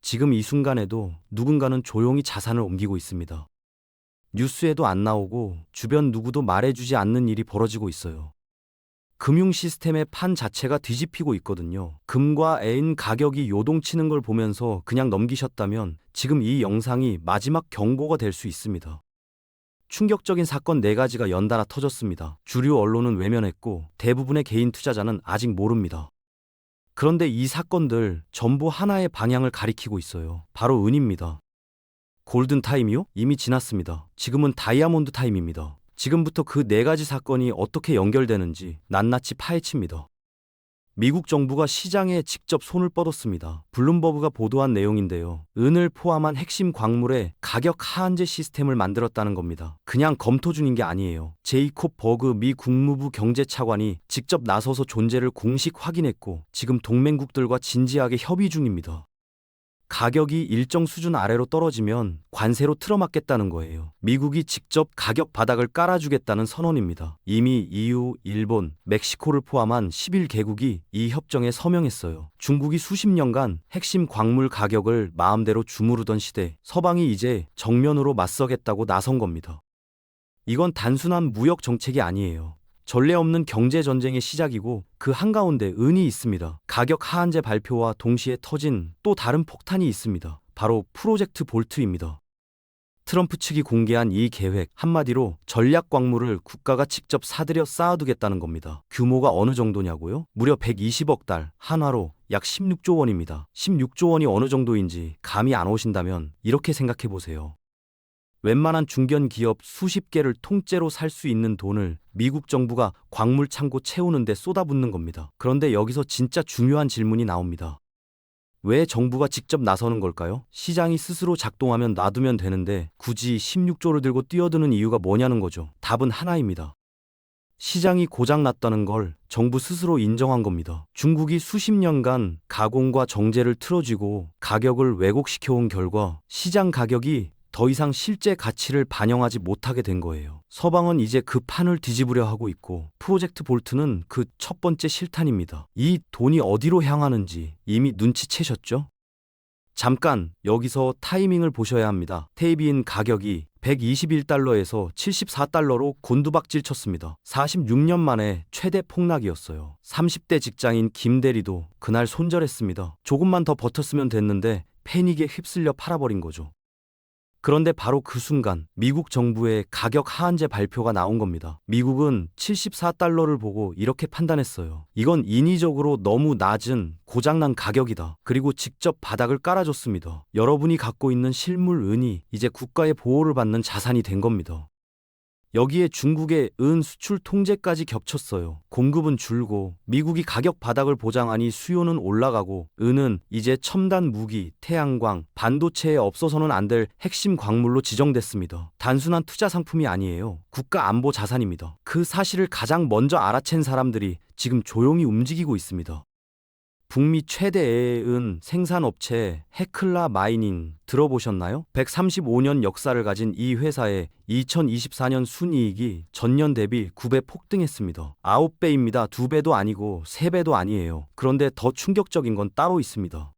지금 이 순간에도 누군가는 조용히 자산을 옮기고 있습니다. 뉴스에도 안 나오고 주변 누구도 말해주지 않는 일이 벌어지고 있어요. 금융 시스템의 판 자체가 뒤집히고 있거든요. 금과 애인 가격이 요동치는 걸 보면서 그냥 넘기셨다면 지금 이 영상이 마지막 경고가 될 수 있습니다. 충격적인 사건 4가지가 연달아 터졌습니다. 주류 언론은 외면했고 대부분의 개인 투자자는 아직 모릅니다. 그런데 이 사건들 전부 하나의 방향을 가리키고 있어요. 바로 은입니다. 골든 타임이요? 이미 지났습니다. 지금은 다이아몬드 타임입니다. 지금부터 그 4가지 사건이 어떻게 연결되는지 낱낱이 파헤칩니다. 미국 정부가 시장에 직접 손을 뻗었습니다. 블룸버그가 보도한 내용인데요. 은을 포함한 핵심 광물의 가격 하한제 시스템을 만들었다는 겁니다. 그냥 검토 중인 게 아니에요. 제이콥 버그 미 국무부 경제차관이 직접 나서서 존재를 공식 확인했고 지금 동맹국들과 진지하게 협의 중입니다. 가격이 일정 수준 아래로 떨어지면 관세로 틀어막겠다는 거예요. 미국이 직접 가격 바닥을 깔아주겠다는 선언입니다. 이미 EU, 일본, 멕시코를 포함한 11개국이 이 협정에 서명했어요. 중국이 수십 년간 핵심 광물 가격을 마음대로 주무르던 시대, 서방이 이제 정면으로 맞서겠다고 나선 겁니다. 이건 단순한 무역 정책이 아니에요. 전례 없는 경제 전쟁의 시작이고 그 한가운데 은이 있습니다. 가격 하한제 발표와 동시에 터진 또 다른 폭탄이 있습니다. 바로 프로젝트 볼트입니다. 트럼프 측이 공개한 이 계획, 한마디로 전략 광물을 국가가 직접 사들여 쌓아두겠다는 겁니다. 규모가 어느 정도냐고요? 무려 120억 달, 한화로 약 16조 원입니다. 16조 원이 어느 정도인지 감이 안 오신다면 이렇게 생각해 보세요. 웬만한 중견 기업 수십 개를 통째로 살 수 있는 돈을 미국 정부가 광물 창고 채우는 데 쏟아붓는 겁니다. 그런데 여기서 진짜 중요한 질문이 나옵니다. 왜 정부가 직접 나서는 걸까요? 시장이 스스로 작동하면 놔두면 되는데 굳이 16조를 들고 뛰어드는 이유가 뭐냐는 거죠. 답은 하나입니다. 시장이 고장났다는 걸 정부 스스로 인정한 겁니다. 중국이 수십 년간 가공과 정제를 틀어쥐고 가격을 왜곡시켜온 결과 시장 가격이 더 이상 실제 가치를 반영하지 못하게 된 거예요. 서방은 이제 그 판을 뒤집으려 하고 있고 프로젝트 볼트는 그 첫 번째 실탄입니다. 이 돈이 어디로 향하는지 이미 눈치채셨죠? 잠깐 여기서 타이밍을 보셔야 합니다. 테이비인 가격이 121달러에서 74달러로 곤두박질 쳤습니다. 46년 만에 최대 폭락이었어요. 30대 직장인 김 대리도 그날 손절했습니다. 조금만 더 버텼으면 됐는데 패닉에 휩쓸려 팔아버린 거죠. 그런데 바로 그 순간 미국 정부의 가격 하한제 발표가 나온 겁니다. 미국은 74달러를 보고 이렇게 판단했어요. 이건 인위적으로 너무 낮은 고장난 가격이다. 그리고 직접 바닥을 깔아줬습니다. 여러분이 갖고 있는 실물 은이 이제 국가의 보호를 받는 자산이 된 겁니다. 여기에 중국의 은 수출 통제까지 겹쳤어요. 공급은 줄고 미국이 가격 바닥을 보장하니 수요는 올라가고 은은 이제 첨단 무기, 태양광, 반도체에 없어서는 안 될 핵심 광물로 지정됐습니다. 단순한 투자 상품이 아니에요. 국가 안보 자산입니다. 그 사실을 가장 먼저 알아챈 사람들이 지금 조용히 움직이고 있습니다. 북미 최대의 은 생산업체 헤클라 마이닝 들어보셨나요? 135년 역사를 가진 이 회사의 2024년 순이익이 전년 대비 9배 폭등했습니다. 9배입니다. 2배도 아니고 3배도 아니에요. 그런데 더 충격적인 건 따로 있습니다.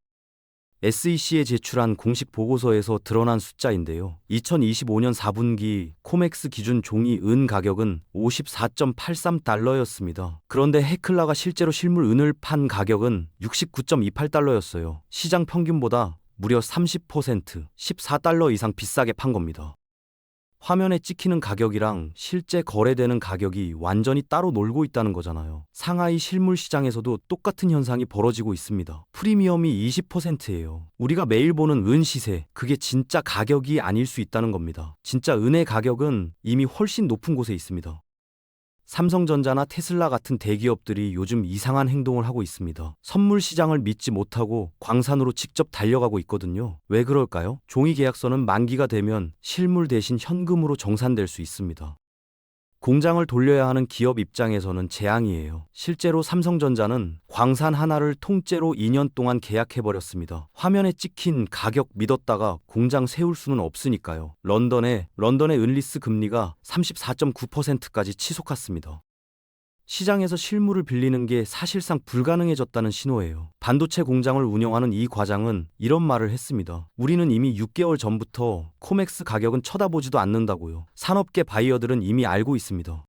SEC에 제출한 공식 보고서에서 드러난 숫자인데요. 2025년 4분기 코맥스 기준 종이 은 가격은 54.83달러였습니다. 그런데 헤클라가 실제로 실물 은을 판 가격은 69.28달러였어요. 시장 평균보다 무려 30%, 14달러 이상 비싸게 판 겁니다. 화면에 찍히는 가격이랑 실제 거래되는 가격이 완전히 따로 놀고 있다는 거잖아요. 상하이 실물 시장에서도 똑같은 현상이 벌어지고 있습니다. 프리미엄이 20%예요. 우리가 매일 보는 은 시세, 그게 진짜 가격이 아닐 수 있다는 겁니다. 진짜 은의 가격은 이미 훨씬 높은 곳에 있습니다. 삼성전자나 테슬라 같은 대기업들이 요즘 이상한 행동을 하고 있습니다. 선물 시장을 믿지 못하고 광산으로 직접 달려가고 있거든요. 왜 그럴까요? 종이 계약서는 만기가 되면 실물 대신 현금으로 정산될 수 있습니다. 공장을 돌려야 하는 기업 입장에서는 재앙이에요. 실제로 삼성전자는 광산 하나를 통째로 2년 동안 계약해버렸습니다. 화면에 찍힌 가격 믿었다가 공장 세울 수는 없으니까요. 런던의 은리스 금리가 34.9%까지 치솟았습니다. 시장에서 실물을 빌리는 게 사실상 불가능해졌다는 신호예요. 반도체 공장을 운영하는 이 과장은 이런 말을 했습니다. 우리는 이미 6개월 전부터 코맥스 가격은 쳐다보지도 않는다고요. 산업계 바이어들은 이미 알고 있습니다.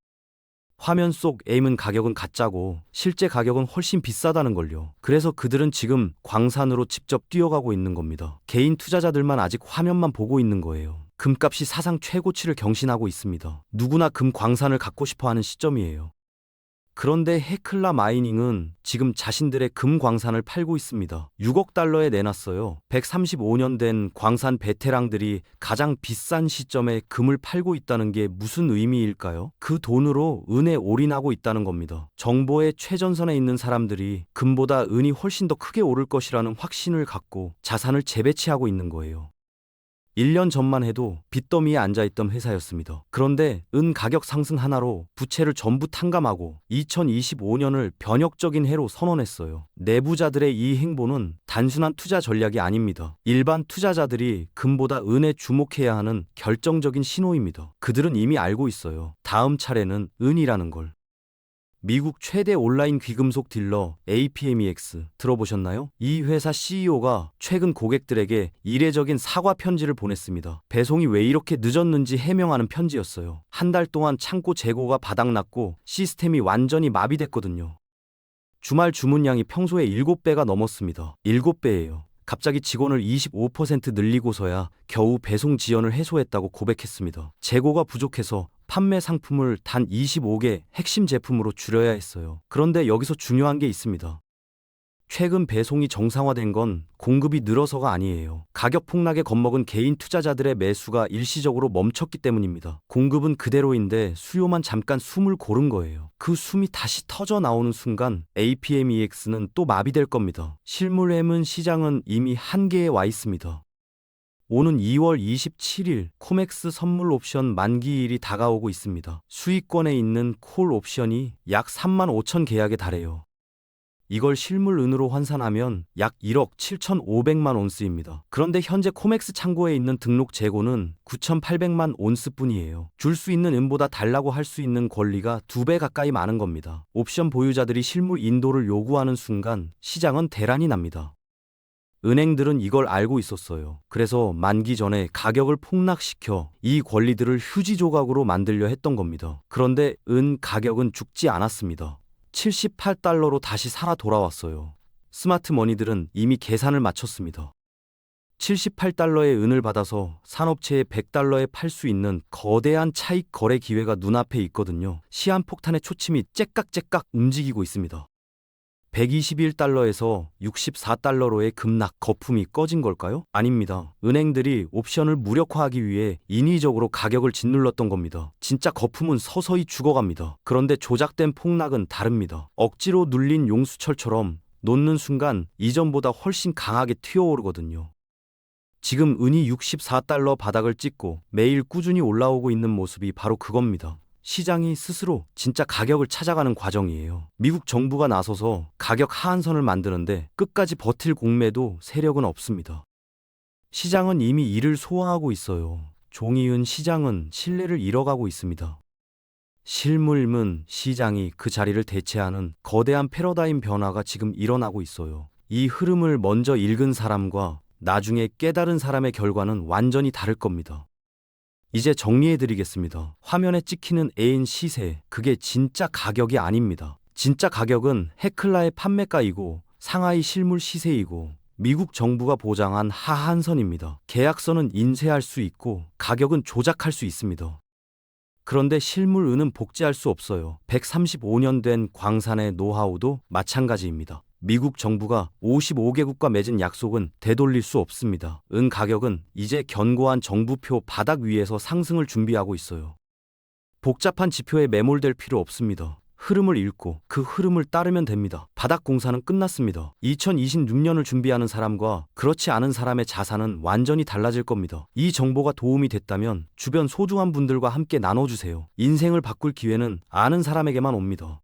화면 속 에임은 가격은 가짜고 실제 가격은 훨씬 비싸다는 걸요. 그래서 그들은 지금 광산으로 직접 뛰어가고 있는 겁니다. 개인 투자자들만 아직 화면만 보고 있는 거예요. 금값이 사상 최고치를 경신하고 있습니다. 누구나 금 광산을 갖고 싶어 하는 시점이에요. 그런데 헤클라 마이닝은 지금 자신들의 금 광산을 팔고 있습니다. 6억 달러에 내놨어요. 135년 된 광산 베테랑들이 가장 비싼 시점에 금을 팔고 있다는 게 무슨 의미일까요? 그 돈으로 은에 올인하고 있다는 겁니다. 정보의 최전선에 있는 사람들이 금보다 은이 훨씬 더 크게 오를 것이라는 확신을 갖고 자산을 재배치하고 있는 거예요. 1년 전만 해도 빚더미에 앉아있던 회사였습니다. 그런데 은 가격 상승 하나로 부채를 전부 탕감하고 2025년을 변혁적인 해로 선언했어요. 내부자들의 이 행보는 단순한 투자 전략이 아닙니다. 일반 투자자들이 금보다 은에 주목해야 하는 결정적인 신호입니다. 그들은 이미 알고 있어요. 다음 차례는 은이라는 걸. 미국 최대 온라인 귀금속 딜러 APMEX 들어보셨나요? 이 회사 CEO가 최근 고객들에게 이례적인 사과 편지를 보냈습니다. 배송이 왜 이렇게 늦었는지 해명하는 편지였어요. 한 달 동안 창고 재고가 바닥났고 시스템이 완전히 마비됐거든요. 주말 주문량이 평소에 7배가 넘었습니다. 7배예요. 갑자기 직원을 25% 늘리고서야 겨우 배송 지연을 해소했다고 고백했습니다. 재고가 부족해서 판매 상품을 단 25개 핵심 제품으로 줄여야 했어요. 그런데 여기서 중요한 게 있습니다. 최근 배송이 정상화된 건 공급이 늘어서가 아니에요. 가격 폭락에 겁먹은 개인 투자자들의 매수가 일시적으로 멈췄기 때문입니다. 공급은 그대로인데 수요만 잠깐 숨을 고른 거예요. 그 숨이 다시 터져 나오는 순간 APMEX는 또 마비될 겁니다. 실물 해문 시장은 이미 한계에 와 있습니다. 오는 2월 27일 코맥스 선물 옵션 만기일이 다가오고 있습니다. 수익권에 있는 콜 옵션이 약 3만 5천 계약에 달해요. 이걸 실물 은으로 환산하면 약 1억 7,500만 온스입니다. 그런데 현재 코맥스 창고에 있는 등록 재고는 9,800만 온스뿐이에요. 줄 수 있는 은보다 달라고 할 수 있는 권리가 2배 가까이 많은 겁니다. 옵션 보유자들이 실물 인도를 요구하는 순간 시장은 대란이 납니다. 은행들은 이걸 알고 있었어요. 그래서 만기 전에 가격을 폭락시켜 이 권리들을 휴지 조각으로 만들려 했던 겁니다. 그런데 은 가격은 죽지 않았습니다. 78달러로 다시 살아 돌아왔어요. 스마트 머니들은 이미 계산을 마쳤습니다. 78달러의 은을 받아서 산업체에 100달러에 팔 수 있는 거대한 차익 거래 기회가 눈앞에 있거든요. 시한폭탄의 초침이 째깍째깍 움직이고 있습니다. 121달러에서 64달러로의 급락 거품이 꺼진 걸까요? 아닙니다. 은행들이 옵션을 무력화하기 위해 인위적으로 가격을 짓눌렀던 겁니다. 진짜 거품은 서서히 죽어갑니다. 그런데 조작된 폭락은 다릅니다. 억지로 눌린 용수철처럼 놓는 순간 이전보다 훨씬 강하게 튀어오르거든요. 지금 은이 64달러 바닥을 찍고 매일 꾸준히 올라오고 있는 모습이 바로 그겁니다. 시장이 스스로 진짜 가격을 찾아가는 과정이에요. 미국 정부가 나서서 가격 하한선을 만드는데 끝까지 버틸 공매도 세력은 없습니다. 시장은 이미 이를 소화하고 있어요. 종이은 시장은 신뢰를 잃어가고 있습니다. 실물문 시장이 그 자리를 대체하는 거대한 패러다임 변화가 지금 일어나고 있어요. 이 흐름을 먼저 읽은 사람과 나중에 깨달은 사람의 결과는 완전히 다를 겁니다. 이제 정리해드리겠습니다. 화면에 찍히는 애인 시세, 그게 진짜 가격이 아닙니다. 진짜 가격은 헤클라의 판매가이고 상하이 실물 시세이고 미국 정부가 보장한 하한선입니다. 계약서는 인쇄할 수 있고 가격은 조작할 수 있습니다. 그런데 실물 은은 복제할 수 없어요. 135년 된 광산의 노하우도 마찬가지입니다. 미국 정부가 55개국과 맺은 약속은 되돌릴 수 없습니다. 은 가격은 이제 견고한 정부표 바닥 위에서 상승을 준비하고 있어요. 복잡한 지표에 매몰될 필요 없습니다. 흐름을 읽고 그 흐름을 따르면 됩니다. 바닥 공사는 끝났습니다. 2026년을 준비하는 사람과 그렇지 않은 사람의 자산은 완전히 달라질 겁니다. 이 정보가 도움이 됐다면 주변 소중한 분들과 함께 나눠주세요. 인생을 바꿀 기회는 아는 사람에게만 옵니다.